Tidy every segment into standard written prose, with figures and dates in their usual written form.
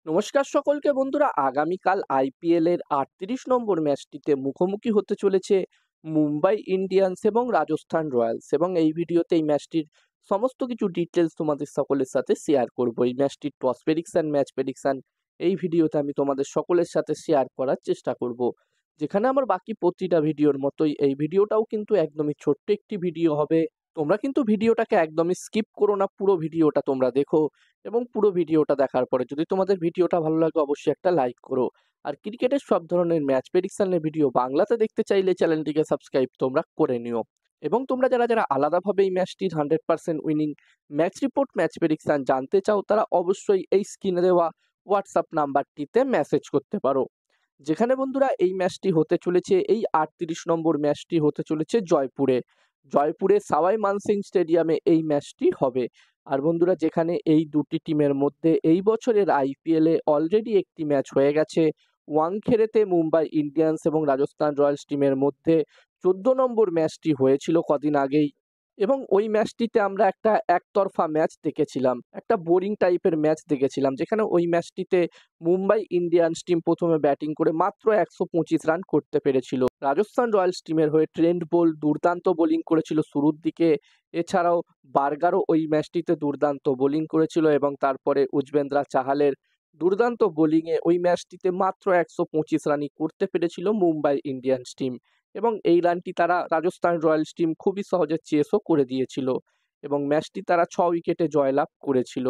নমস্কার সকলকে বন্ধুরা, আগামীকাল আইপিএল এর ৩৮ নম্বর ম্যাচটিতে মুখোমুখি হতে চলেছে মুম্বাই ইন্ডিয়ান্স এবং রাজস্থান রয়্যালস, এবং এই ভিডিওতে এই ম্যাচটির সমস্ত কিছু ডিটেলস তোমাদের সকলের সাথে শেয়ার করব। এই ম্যাচটির টস প্রেডিকশন, ম্যাচ প্রেডিকশন এই ভিডিওতে আমি তোমাদের সকলের সাথে শেয়ার করার চেষ্টা করব। যেখানে আমার বাকি প্রতিটা ভিডিওর মতোই এই ভিডিওটাও কিন্তু একদমই ছোট্ট একটি ভিডিও হবে। তোমরা কিন্তু ভিডিওটাকে একদমই স্কিপ করো না, পুরো ভিডিওটা তোমরা দেখো। এবং পুরো ভিডিওটা দেখার পরে যদি তোমাদের ভিডিওটা ভালো লাগে অবশ্যই একটা লাইক করো। আর ক্রিকেটের সব ধরনের ম্যাচ প্রেডিকশনের ভিডিও বাংলাতে দেখতে চাইলে চ্যানেলটিকে সাবস্ক্রাইব তোমরা করে নিও। এবং তোমরা যারা যারা আলাদাভাবে এই ম্যাচটির 100% winning match report, match prediction জানতে চাও, তারা অবশ্যই এই স্ক্রিনে দেওয়া হোয়াটসঅ্যাপ নাম্বারটিতে মেসেজ করতে পারো। যেখানে বন্ধুরা এই ম্যাচটি হতে চলেছে, এই ৩৮ নম্বর ম্যাচটি হতে চলেছে জয়পুরে সাওয়াই মানসিং স্টেডিয়ামে এই ম্যাচটি হবে। আর বন্ধুরা, যেখানে এই দুটি টিমের মধ্যে এই বছরের আইপিএল এ অলরেডি একটি ম্যাচ হয়ে গেছে ওয়াংখেড়েতে, মুম্বাই ইন্ডিয়ান্স এবং রাজস্থান রয়্যালস টিমের মধ্যে ১৪ নম্বর ম্যাচটি হয়েছিল কদিন আগেই। এবং ওই ম্যাচটিতে আমরা একটা একতরফা ম্যাচ দেখেছিলাম, একটা বোরিং টাইপের ম্যাচ দেখেছিলাম, যেখানে ওই ম্যাচটিতে মুম্বাই ইন্ডিয়ান্স টিম প্রথমে ব্যাটিং করে মাত্র ১২৫ রান করতে পেরেছিল। রাজস্থান রয়্যালস টিমের হয়ে ট্রেন্ট বোল্ট দুর্দান্ত বোলিং করেছিল শুরুর দিকে। এছাড়াও বার্গারও ওই ম্যাচটিতে দুর্দান্ত বোলিং করেছিল, এবং তারপরে উজবেন্দ্রা চাহালের দুর্দান্ত বোলিংয়ে ওই ম্যাচটিতে মাত্র ১২৫ রানই করতে পেরেছিল মুম্বাই ইন্ডিয়ান্স টিম। এবং এই রানটি তারা রাজস্থান রয়্যালস টিম খুবই সহজে চেসও করে দিয়েছিল, এবং ম্যাচটি তারা ৬ উইকেটে জয়লাভ করেছিল।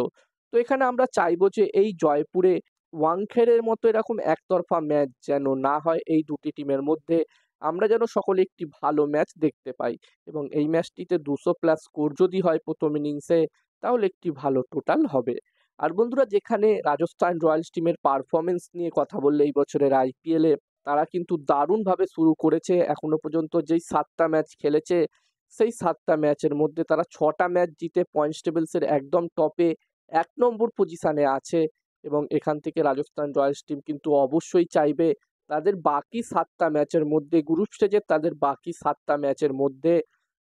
তো এখানে আমরা চাইবো যে এই জয়পুরে ওয়াংখেড়ের মতো এরকম একতরফা ম্যাচ যেন না হয় এই দুটি টিমের মধ্যে। আমরা যেন সকলে একটি ভালো ম্যাচ দেখতে পাই, এবং এই ম্যাচটিতে ২০০+ স্কোর যদি হয় প্রথম ইনিংসে, তাহলে একটি ভালো টোটাল হবে। আর বন্ধুরা, যেখানে রাজস্থান রয়্যালস টিমের পারফরমেন্স নিয়ে কথা বললে এই বছরের আইপিএলে তারা কিন্তু দারুণভাবে শুরু করেছে। এখনো পর্যন্ত যেই ৭টা ম্যাচ খেলেছে, সেই ৭টা ম্যাচের মধ্যে তারা ৬টা ম্যাচ জিতে পয়েন্টস টেবিলসের একদম টপে ১ নম্বর পজিশনে আছে। এবং এখান থেকে রাজস্থান রয়্যালস টিম কিন্তু অবশ্যই চাইবে তাদের বাকি ৭টা ম্যাচের মধ্যে, গ্রুপ স্টেজের তাদের বাকি ৭টা ম্যাচের মধ্যে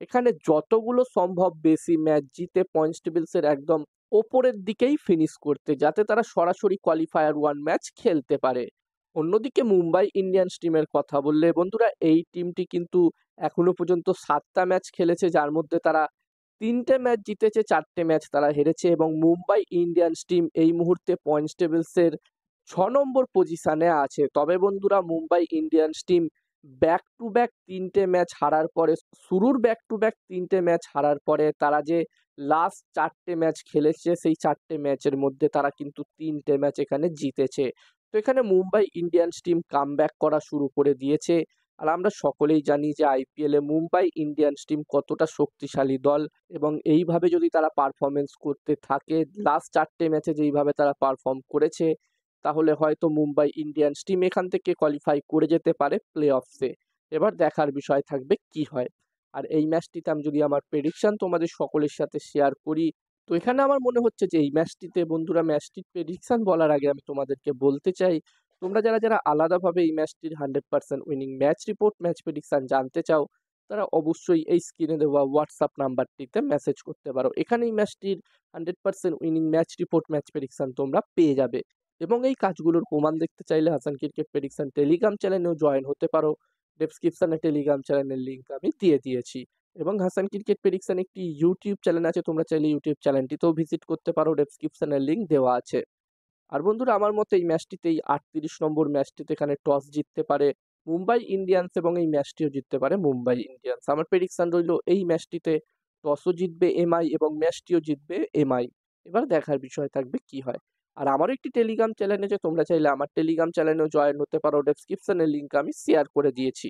এখানে যতগুলো সম্ভব বেশি ম্যাচ জিতে পয়েন্টস টেবিলসের একদম ওপরের দিকেই ফিনিশ করতে, যাতে তারা সরাসরি কোয়ালিফায়ার 1 ম্যাচ খেলতে পারে। অন্যদিকে মুম্বাই ইন্ডিয়ান্স টিমের কথা বললে বন্ধুরা, এই টিমটি কিন্তু এখনো পর্যন্ত ৭টা ম্যাচ খেলেছে, যার মধ্যে তারা ৩টে ম্যাচ জিতেছে, ৪টে ম্যাচ তারা হেরেছে। এবং মুম্বাই ইন্ডিয়ান্স টিম এই মুহূর্তে পয়েন্টস টেবিলসের ৬ নম্বর পজিশনে আছে। তবে বন্ধুরা, Mumbai Indians team back to back ৩টে ম্যাচ হারার পরে, শুরুর ব্যাক টু ব্যাক 3টে ম্যাচ হারার পরে তারা যে লাস্ট ৪টে ম্যাচ খেলেছে, সেই ৪টে ম্যাচের মধ্যে তারা কিন্তু ৩টে ম্যাচ এখানে জিতেছে। তো এখানে মুম্বাই ইন্ডিয়ান্স টিম কামব্যাক করা শুরু করে দিয়েছে। আর আমরা সকলেই জানি যে আইপিএলে মুম্বাই ইন্ডিয়ান্স টিম কতটা শক্তিশালী দল, এবং এইভাবে যদি তারা পারফরমেন্স করতে থাকে, লাস্ট ৪টে ম্যাচে যেইভাবে তারা পারফর্ম করেছে, তাহলে হয়তো মুম্বাই ইন্ডিয়ান্স টিম এখান থেকে কোয়ালিফাই করে যেতে পারে প্লে অফসে। এবার দেখার বিষয় থাকবে কি হয়। আর এই ম্যাচটিতে আমি যদি আমার প্রেডিকশন তোমাদের সকলের সাথে শেয়ার করি, তো এখানে আমার মনে হচ্ছে যে এই ম্যাচটিতে বন্ধুরা, ম্যাচটির প্রেডিকশন বলার আগে আমি তোমাদেরকে বলতে চাই, তোমরা যারা যারা আলাদাভাবে এই ম্যাচটির 100% winning match report, match prediction জানতে চাও, তারা অবশ্যই এই স্ক্রিনে দেওয়া হোয়াটসঅ্যাপ নাম্বারটিতে মেসেজ করতে পারো। এখানে এই ম্যাচটির 100% winning match report, match prediction তোমরা পেয়ে যাবে। এবং এই কাজগুলোর প্রমাণ দেখতে চাইলে হাসান ক্রিকেট প্রেডিকশন টেলিগ্রাম চ্যানেলেও জয়েন হতে পারো। ডেসক্রিপশনে টেলিগ্রাম চ্যানেলের লিঙ্ক আমি দিয়ে দিয়েছি। এবং হাসান ক্রিকেট প্রেডিকশন একটি ইউটিউব চ্যানেল আছে, তোমরা চাইলে ইউটিউব চ্যানেলটিতেও ভিজিট করতে পারো, ডেসক্রিপশনের লিঙ্ক দেওয়া আছে। আর বন্ধুরা, আমার মতে এই ম্যাচটিতে, এই ৩৮ নম্বর ম্যাচটিতে এখানে টস জিততে পারে মুম্বাই ইন্ডিয়ান্স, এবং এই ম্যাচটিও জিততে পারে মুম্বাই ইন্ডিয়ান্স। আমার প্রেডিকশন রইল এই ম্যাচটিতে টসও জিতবে এমআই এবং ম্যাচটিও জিতবে এমআই। এবার দেখার বিষয় থাকবে কি হয়। আর আমারও একটি টেলিগ্রাম চ্যানেল আছে, তোমরা চাইলে আমার টেলিগ্রাম চ্যানেলেও জয়েন হতে পারো, ডেসক্রিপশনের লিঙ্ক আমি শেয়ার করে দিয়েছি।